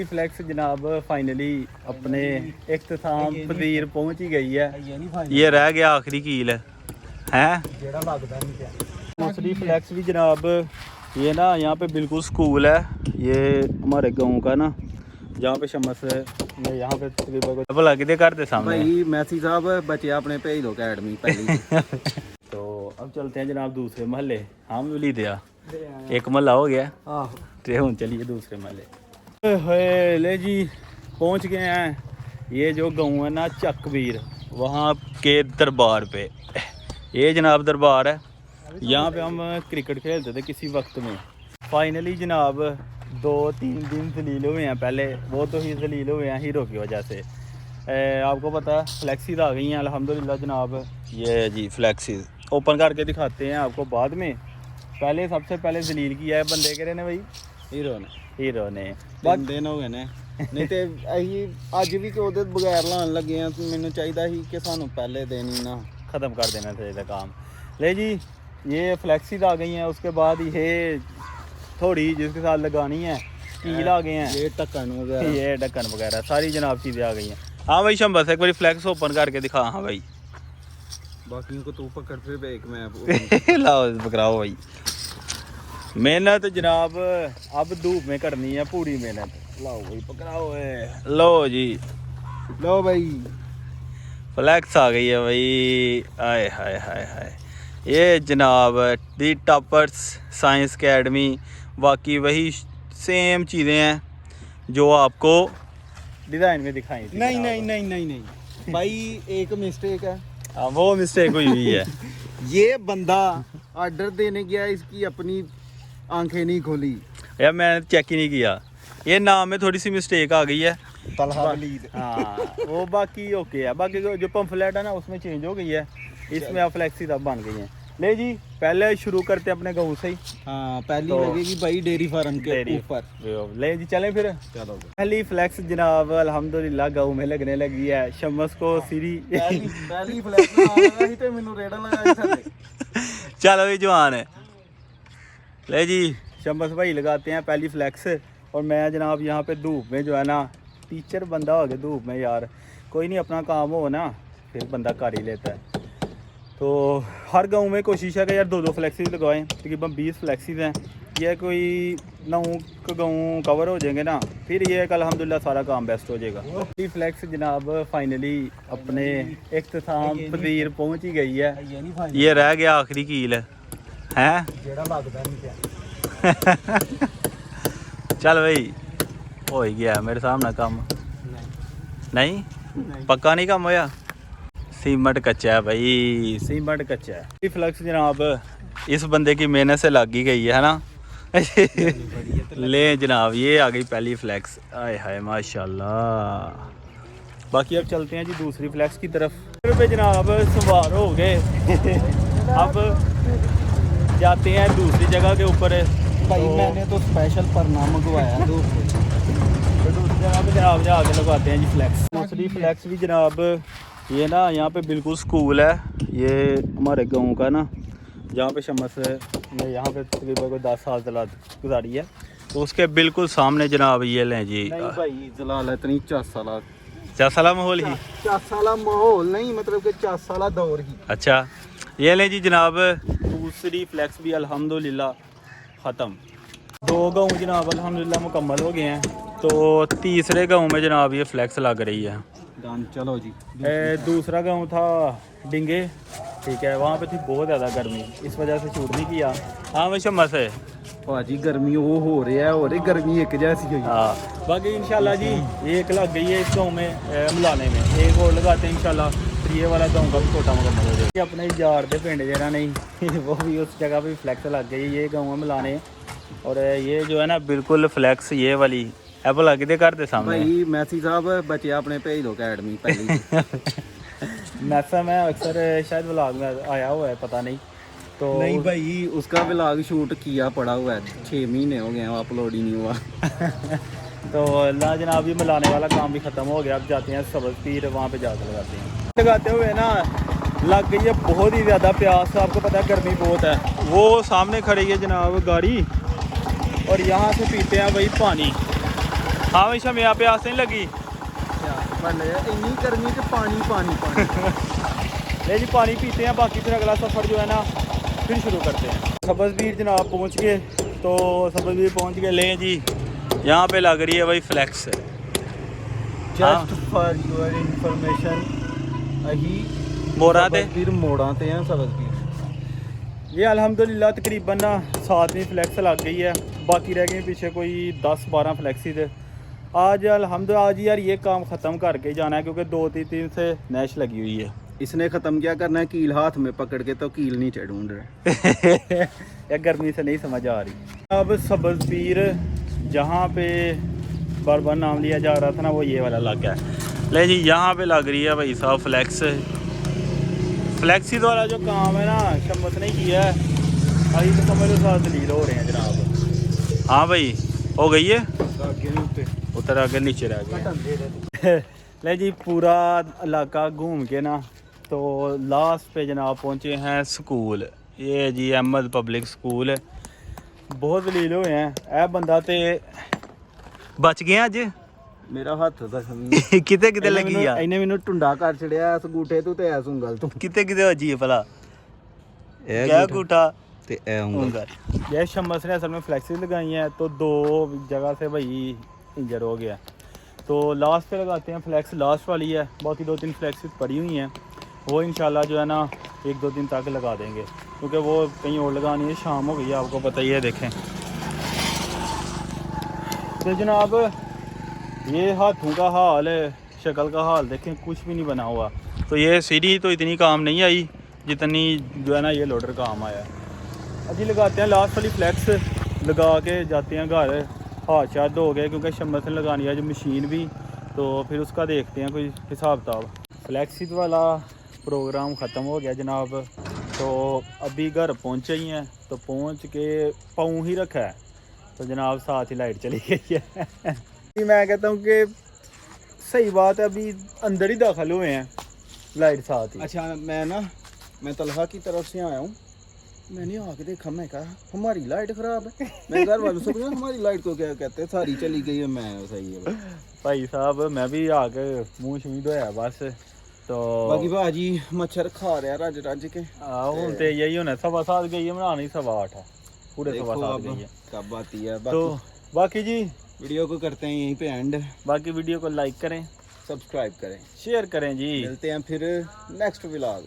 Flex जनाब finally अपने इख्तिताम पजीर पहुंच ही गई है। ये रह गया आखिरी कील है दूसरी फ्लैक्स भी जनाब। ये ना यहाँ पे बिल्कुल स्कूल है, ये हमारे गांव का ना, जहाँ पे शमस में यहाँ पे तकरीबन भला कितने घर के सामने भाई मैसी साहब बच्चे अपने भेज दो अकेडमी पहली। तो अब चलते हैं जनाब दूसरे महल्ले। हम भी दिया एक महल्ला हो गया तो हम चलिए दूसरे महल्ले। ले जी पहुँच गए हैं। ये जो गाँव है ना चकबीर, वहाँ के दरबार पे, ये जनाब दरबार है। यहाँ पे हम क्रिकेट खेलते थे किसी वक्त में। फाइनली जनाब 2-3 दिन जलील हुए हैं पहले, वो तो ही जलील हुए हैं हीरो की वजह से। आपको पता है फ्लैक्सीज आ गई हैं अल्हम्दुलिल्लाह जनाब। ये जी फ्लैक्सीज ओपन करके दिखाते हैं आपको बाद में। पहले सबसे पहले जलील किया है बंदे करे ने भाई हीरो ने दिन हो गए ने नहीं तो अही अज भी तो बगैर लान लगे हैं। मैनू चाहिए ही कि सानू पहले दिन ही ना ख़त्म कर देना चाहिए काम। ले जी ये फ्लैक्सीज आ गई हैं। उसके बाद ये थोड़ी जिसके साथ लगानी है कील आ गए हैं, ये ढक्कन वगैरह सारी जनाब चीज़ें आ गई हैं। हाँ भाई शंबस एक बार फ्लैक्स ओपन करके दिखा। हाँ भाई बाकियों को तू पकड़ फिर एक मैं लाओ पकड़ाओ भाई। मेहनत जनाब अब धूप में करनी है पूरी मेहनत। लाओ भाई पकड़ाओ है। लो जी लो भाई फ्लैक्स आ गई है भाई। आए हाय हाय हाय। ये जनाब दी टॉपर्स साइंस अकेडमी, बाकी वही सेम चीज़ें हैं जो आपको डिज़ाइन में दिखाई थी। नहीं भाई एक मिस्टेक है। हाँ वो मिस्टेक हुई हुई है। ये बंदा ऑर्डर देने गया, इसकी अपनी आंखें नहीं खोली यार मैंने चेक ही नहीं किया। ये नाम में थोड़ी सी मिस्टेक आ गई है। हाँ वो बाकी ओके है। बाकी जो पंफलेट है ना उसमें चेंज हो गई है, इसमें अब फ्लैक्सी तब बन गई हैं। ले जी पहले शुरू करते अपने गाँव से ही। हाँ पहली तो लगेगी भाई डेयरी फार्म के ऊपर। ले जी चलें फिर। चलो पहली फ्लैक्स जनाब अल्हम्दुलिल्लाह गाँव में लगने लगी है। शमस को सीरी पहली फ्लैक्स तो मैनू रेड़ा लगा। चलो भाई जवान है। ले जी शमस भाई लगाते हैं पहली फ्लैक्स। और मैं जनाब यहाँ पे धूप में जो है ना, टीचर बंदा हो गया धूप में यार। कोई नहीं अपना काम हो ना फिर बंदा कर ही लेता है। तो हर गांव में कोशिश है कि यार 2-2 फ्लैक्सीज लगवाएं। तकरीबन 20 फ्लैक्सीज हैं। ये कोई 9 गाँव कवर हो जाएंगे ना, फिर ये अल्हम्दुलिल्लाह सारा काम बेस्ट हो जाएगा। ये फ्लैक्स जनाब फाइनली अपने इख्तिताम पजीर पहुंच ही गई है। ये रह गया आखिरी कील है। चल भाई हो ही गया मेरे सामने काम। नहीं पक्का नहीं काम होया। सीमेंट कच्चा है भाई, सीमेंट कच्चा है। ये फ्लैक्स जनाब इस बंदे की मेहनत से लग ही गई है ना। ले जनाब ये आ गई पहली फ्लैक्स। आए हाय माशाल्लाह। बाकी अब चलते हैं जी दूसरी फ्लैक्स की तरफ। पे जनाब सवार हो गए। अब जाते हैं दूसरी जगह के ऊपर। भाई मैंने तो स्पेशल परना मंगवाया दूसरी जगह पे जनाब जाके लगवाते हैं जी फ्लैक्स। दूसरी फ्लैक्स भी जनाब ये ना यहाँ पे बिल्कुल स्कूल है, ये हमारे गांव का ना, जहाँ पे शमस ने यहाँ पे तकरीबन कोई 10 साल गुजारी है। तो उसके बिल्कुल सामने जनाब ये लें जी। नहीं भाई जलालत नहीं 4 चासाला माहौल ही 4 माहौल नहीं, मतलब कि 4 दौर ही। अच्छा ये लें जी जनाब दूसरी फ्लैक्स भी अल्हम्दुलिल्लाह ख़त्म। 2 गाँव जनाब अल्हम्दुलिल्लाह मुकम्मल हो गए हैं। तो तीसरे गाँव में जनाब ये फ्लैक्स लग रही है। चलो जी दूसरा गांव था डिंगे, ठीक है। वहाँ पे थी बहुत ज़्यादा गर्मी, इस वजह से शूट नहीं किया। हाँ वैसे मस है भाजी गर्मी वो हो रहा है और गर्मी एक जैसी हुई। हाँ बाकी इंशाल्लाह जी एक लग गई है इस गाँव में मिलाने में। एक और लगाते हैं इंशाल्लाह, फिर ये वाला गाँव का भी छोटा मुकम्मल हो जाएगा। अपने यार दे पिंड जरा नहीं वो भी उस जगह पे फ्लैक्स लग गई ये गाँव में मिलाने। और ये जो है ना बिल्कुल फ्लैक्स ये वाली एप्पल आगे दे घर दे सामने। भाई मैसी साहब बच्चे अपने भेज दो अकेडमी पहली। मैसा मैं अक्सर शायद व्लॉग में आया हुआ है पता नहीं। तो नहीं भाई उसका व्लॉग शूट किया पड़ा हुआ है, 6 महीने हो गए अपलोड ही नहीं हुआ। तो ना जनाब ये मिलाने वाला काम भी ख़त्म हो गया। अब जाते हैं सबक पीर, वहाँ पे जाकर लगाते हैं। लगाते हुए ना लग गई है बहुत ही ज़्यादा प्यास। आपको पता है गर्मी बहुत है। वो सामने खड़ी है जनाब गाड़ी और यहाँ से पीते हैं भाई पानी। हाँ भाई शमिया प्यास नहीं लगी इन्नी गर्मी च पानी पानी पानी ले जी पानी पीते हैं, बाकी फिर अगला सफ़र जो है ना फिर शुरू करते हैं। सब्ज़बीर जनाब पहुंच गए, तो सब्ज़बीर पहुंच गए। ले जी यहाँ पे लग रही है भाई flex. Just for your information अही मोड़ा ते फिर मोड़ा ते हैं सब्ज़बीर। ये अल्हम्दुलिल्लाह तकरीबन ना 7वीं फ्लैक्स लग गई है, बाकी रह गई पीछे कोई 10-12 फ्लैक्सी थे। आज अल्हम्दुलिल्लाह आज यार ये काम ख़त्म करके जाना है, क्योंकि 2-3 से नैश लगी हुई है। इसने ख़त्म क्या करना है, कील हाथ में पकड़ के तो कील नीचे ढूंढ रहे या गर्मी से नहीं समझ आ रही। अब सब्ज़बीर जहाँ पे बार बार नाम लिया जा रहा था ना, वो ये वाला इलाका है। ले जी यहाँ पे लग रही है भाई साहब फ्लैक्स। फ्लैक्सी द्वारा जो काम है ना शम्मत ने किया है, अभी तो समझ लो साथ दलील हो रहे हैं जनाब। हाँ भाई हो गई है, उतर आगे नीचे रह गए। ले जी पूरा इलाका घूम के ना तो लास्ट पे जनाब पहुँचे हैं स्कूल। ये जी अहमद पब्लिक स्कूल है। बहुत दलील हुए हैं। ए बंदा ते बच गए अज मेरा हथ किते किते लगी आ इन्हें मैनू टुंडा कर छड़िया इस गूठे तू ते इस उंगल तू किते किते बची है भला क्या गूठा ते ए उंगल। ये शम्मस ने असल में फ्लैक्सी लगाई हैं, तो 2 जगह से भाई इंजर हो गया। तो लास्ट पे लगाते हैं फ्लैक्स, लास्ट वाली है। बाकी 2-3 फ्लैक्स पड़ी हुई हैं, वो इंशाल्लाह जो है ना 1-2 दिन तक लगा देंगे, क्योंकि वो कहीं और लगानी है। शाम हो गई है, आपको पता ही है। देखें तो जनाब ये हाथों का हाल है, शक्ल का हाल देखें, कुछ भी नहीं बना हुआ। तो ये सीढ़ी तो इतनी काम नहीं आई जितनी जो है ना ये लोडर काम आया। अभी लगाते हैं लास्ट वाली फ्लैक्स, लगा के जाते हैं घर। हाथ शाद हो गए क्योंकि शम्मत ने लगानी है जो मशीन भी, तो फिर उसका देखते हैं कोई हिसाब किताब। फ्लैक्सी वाला प्रोग्राम ख़त्म हो गया जनाब, तो अभी घर पहुँचे ही हैं। तो पहुँच के पाँव ही रखा है तो जनाब साथ ही लाइट चली गई है। मैं कहता हूँ कि सही बात है, अभी अंदर ही दाखिल हुए हैं, लाइट साथ ही। अच्छा मैं तलहा की तरफ से आया हूँ, मैंने आके देखा, मैं कहा हमारी लाइट ख़राब है। मैं घर वालों से पूछा हमारी लाइट को क्या कहते हैं, सारी चली गई है। मैं सही है भाई साहब, मैं भी आके मुँह शूँ धोया बस। तो बाकी भाजी मच्छर खा रहा रज रज के। हूँ तो यही होना, 7:15 गई है, बनानी 8:15 पूरे 7:15 गई है। कब आती है। तो बाकी जी वीडियो को करते हैं यहीं पे एंड। बाकी वीडियो को लाइक करें, सब्सक्राइब करें, शेयर करें जी। मिलते हैं फिर नेक्स्ट व्लॉग।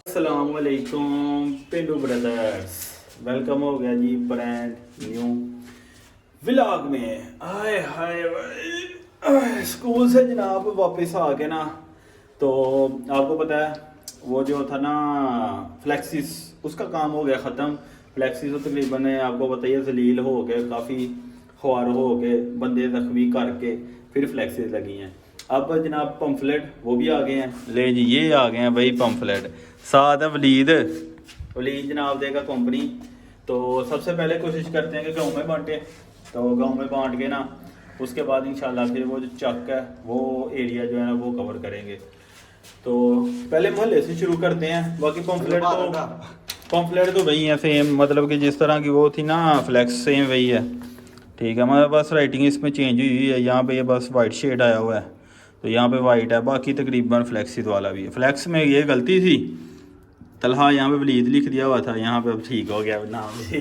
अस्सलाम वालेकुम पेंडू ब्रदर्स, वेलकम हो गया जी ब्रांड न्यू व्लॉग में। हाय हाय भाई, स्कूल से जनाब वापस आ गए ना, तो आपको पता है वो जो था ना फ्लैक्सिस, उसका काम हो गया ख़त्म। फ्लैक्सिस तो तकरीबन आपको पता ही है जलील हो गए, काफ़ी ख्वार हो गए, बंदे जख्मी करके फिर फ्लैक्सिस लगी हैं। अब जनाब पम्फलेट वो भी आ गए हैं। ले जी ये आ गए हैं भाई पम्फलेट, साथ है वलीद जनाब देगा कंपनी। तो सबसे पहले कोशिश करते हैं कि गाँव में बांटे, तो गाँव में बांट के ना उसके बाद इंशाल्लाह फिर वो जो चक है वो एरिया जो है ना वो कवर करेंगे। तो पहले मोहल्ले से शुरू करते हैं। बाकी पम्फलेट तो वही है सेम, मतलब कि जिस तरह की वो थी ना फ्लैक्स सेम वही है, ठीक है। मतलब बस राइटिंग इसमें चेंज हुई है, यहाँ पे ये बस वाइट शेड आया हुआ है, तो यहाँ पे वाइट है। बाकी तकरीबन फ्लैक्सी वाला भी है। फ्लैक्स में ये गलती थी, तलहा यहाँ पे वलीद लिख दिया हुआ था, यहाँ पे अब ठीक हो गया नाम जी,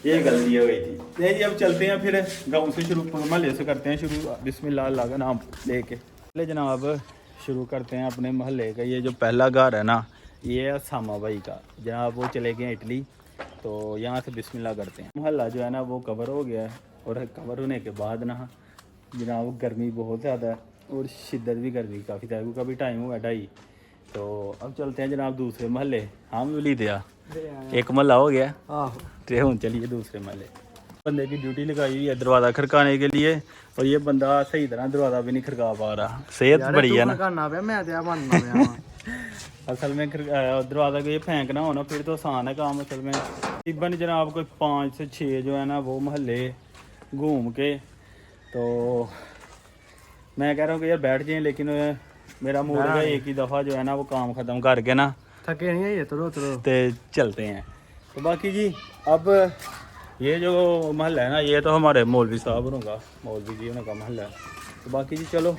ये गलती हो गई थी। नहीं जी अब चलते हैं फिर गाँव से शुरू, महल्ले से करते हैं शुरू। बिस्मिल्लाह अल्लाह का नाम लेके पहले जनाब शुरू करते हैं अपने महल्ले का। ये जो पहला घर है ना ये है सामा भाई का, जनाब वो चले गए इटली, तो यहाँ से बिस्मिल्लाह करते हैं। महल्ला जो है ना वो कवर हो गया है, और कवर होने के बाद ना जनाब गर्मी बहुत ज़्यादा है, और शिद्दत भी गर्मी काफ़ी ज़्यादा, क्योंकि अभी टाइम हुआ 2:30। तो अब चलते हैं जनाब दूसरे महल्ले। हम वली दिया एक महल्ला हो गया, तो हूँ चलिए दूसरे महल्ले। बंदे की ड्यूटी लगाई हुई है दरवाज़ा खड़काने के लिए, और ये बंदा सही तरह दरवाज़ा भी नहीं खड़का पा रहा। सेहत बड़ी है ना असल में दरवाज़ा को ये फेंकना होना फिर तो आसान है काम। असल में तकरीबन जनाब कोई 5 से 6 जो है ना वो महल्ले घूम के, तो मैं कह रहा हूँ कि यार बैठ जाएं, लेकिन मेरा मूड है एक ही दफ़ा जो है ना वो काम ख़त्म करके ना थके नहीं है तो चलते हैं। तो बाकी जी अब ये जो महल्ला है ना ये तो हमारे मौलवी साहब होगा, मौलवी जी होने का महल्ला है। तो बाकी जी चलो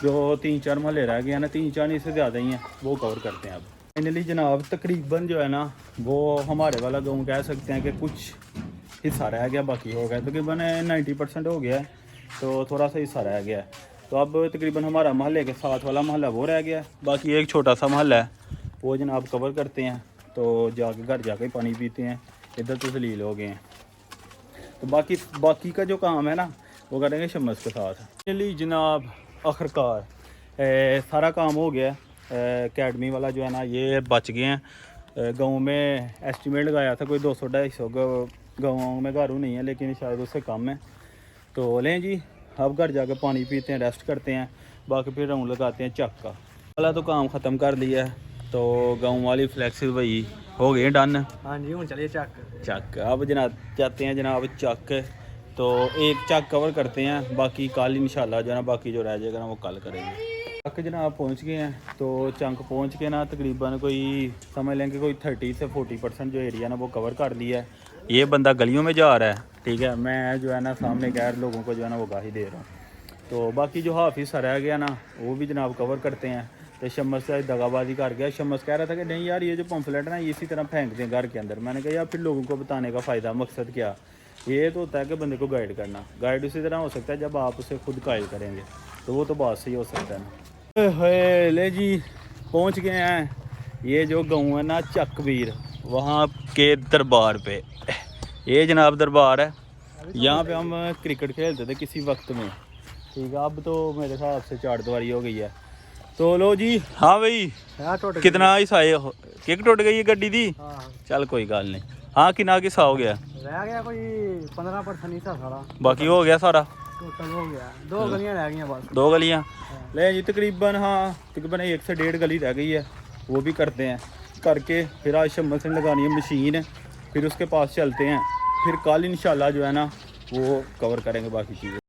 जो 3-4 महल्ले रह गए हैं ना, 3-4 नहीं से ज़्यादा ही हैं, वो कवर करते हैं अब। फाइनली जनाब तकरीबन जो है ना वो हमारे वाला गाँव कह सकते हैं कि कुछ हिस्सा रह गया, बाकी हो गया तकरीबन 90% हो गया है, तो थोड़ा सा हिस्सा रह गया है। तो अब तकरीबन हमारा महल्ले के साथ वाला महल्ला वो रह गया है, बाकी एक छोटा सा महल्ला है वो जनाब कवर करते हैं। तो जाके घर जाके पानी पीते हैं, इधर तो जलील हो गए हैं। तो बाकी का जो काम है ना वो करेंगे शम्स के साथ। फाइनली जनाब आखिरकार सारा काम हो गया। अकेडमी वाला जो है ना ये बच गए हैं। गाँव में एस्टीमेट लगाया था कोई 200-250 गाँव में घर नहीं है, लेकिन शायद उससे कम है। तो लें जी अब घर जाके पानी पीते हैं, रेस्ट करते हैं, बाकी फिर राउंड लगाते हैं चक का। वाला तो काम ख़त्म कर लिया है, तो गाँव वाली फ्लैक्सिस भाई हो गए डन। हाँ जी, चलिए चक अब जनाब जाते हैं जनाब चक। तो एक चक कवर करते हैं, बाकी कल इंशाल्लाह जो है ना बाकी जो रह जाएगा ना वो कल करेंगे। चक जनाब पहुंच गए हैं, तो चक पहुंच के ना तकरीबन कोई समझ लें कि कोई 30 से 40% जो एरिया ना वो कवर कर लिया है। ये बंदा गलियों में जा रहा है, ठीक है, मैं जो है ना सामने गैर लोगों को जो है ना वो गाही दे रहा हूँ। तो बाकी जो हाफ हिस्सा रह गया ना वो भी जनाब कवर करते हैं। तो शम्स से दगाबाजी कर गया। शम्स कह रहा था कि नहीं यार ये जो पम्फलेट है ना ये इसी तरह फेंक दें घर के अंदर। मैंने कहा यार फिर लोगों को बताने का फ़ायदा, मकसद क्या? ये तो होता है कि बंदे को गाइड करना। गाइड उसी तरह हो सकता है जब आप उसे खुद कायल करेंगे, तो वो तो बात सही हो सकता है ना। ले जी पहुँच गए हैं ये जो गाँव है ना चकबीर, वहाँ के दरबार पे। ये जनाब दरबार है, यहाँ पे हम क्रिकेट खेलते थे किसी वक्त में, ठीक है। अब तो मेरे हिसाब से 4 दीवारी हो गई है। तो लो जी। हाँ भाई कितना हिस्सा है? किक टुट गई है गड्डी दी? चल कोई गल नहीं। हाँ कितना हिस्सा हो गया? रह गया कोई 15% हिस्सा सारा, बाकी हो गया सारा? टोटल हो गया 2 गलियां रह गई बस। 2 गलियां ले जी तकरीबन। हाँ तकरीबन 1 से 1.5 गली रह गई है, वो भी करते हैं। करके फिर आज शम्स से लगानी है मशीन, फिर उसके पास चलते हैं, फिर कल इंशाल्लाह जो है ना वो कवर करेंगे बाकी चीज़ें।